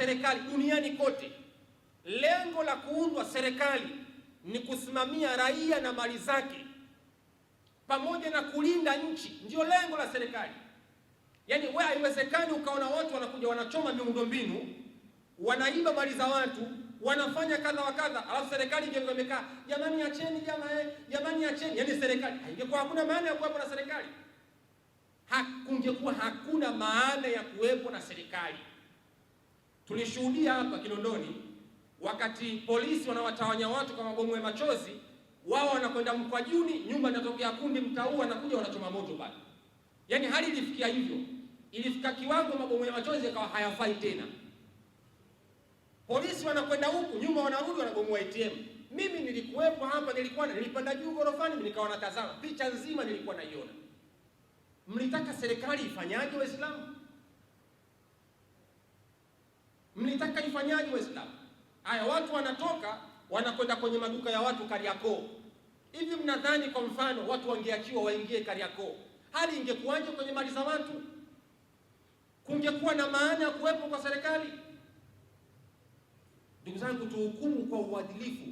serikali duniani kote, lengo la kuundwa serikali ni kusimamia raia na mali zake pamoja na kulinda nchi, ndio lengo la serikali. Yaani wewe haiwezekani ukaona watu wanakuja wanachoma miundombinu, wanaiba mali za watu, wanafanya kadha wa kadha, alafu serikali ingekuwa imekaa, jamani acheni, jamani acheni. Yaani serikali haingekuwa, hakuna maana ya kuwepo na serikali. Hakungekuwa hakuna maana ya kuwepo na serikali. Tulishuhudia hapa Kinondoni wakati polisi wanawatawanya watu kwa mabomu ya machozi, wao wanakwenda Mkwajuni, nyumba inatokea kundi mtaua, wanakuja wanachoma moto pale. Yaani hali ilifikia hivyo, ilifika kiwango mabomu ya machozi yakawa hayafai tena. Polisi wanakwenda huku, nyuma wanarudi wanabomoa ATM. Mimi nilikuwepo hapa, nilipanda juu gorofani, nikawa natazama picha nzima, nilikuwa naiona. Mlitaka serikali ifanyaje Waislamu? Mlitaka ifanyaje Waislamu? Haya, watu wanatoka wanakwenda kwenye maduka ya watu Kariakoo. Hivi mnadhani kwa mfano watu wangeachiwa waingie Kariakoo, hali ingekuwaje kwenye mali za watu? Kungekuwa na maana ya kuwepo kwa serikali? Ndugu zangu, tuhukumu kwa uadilifu.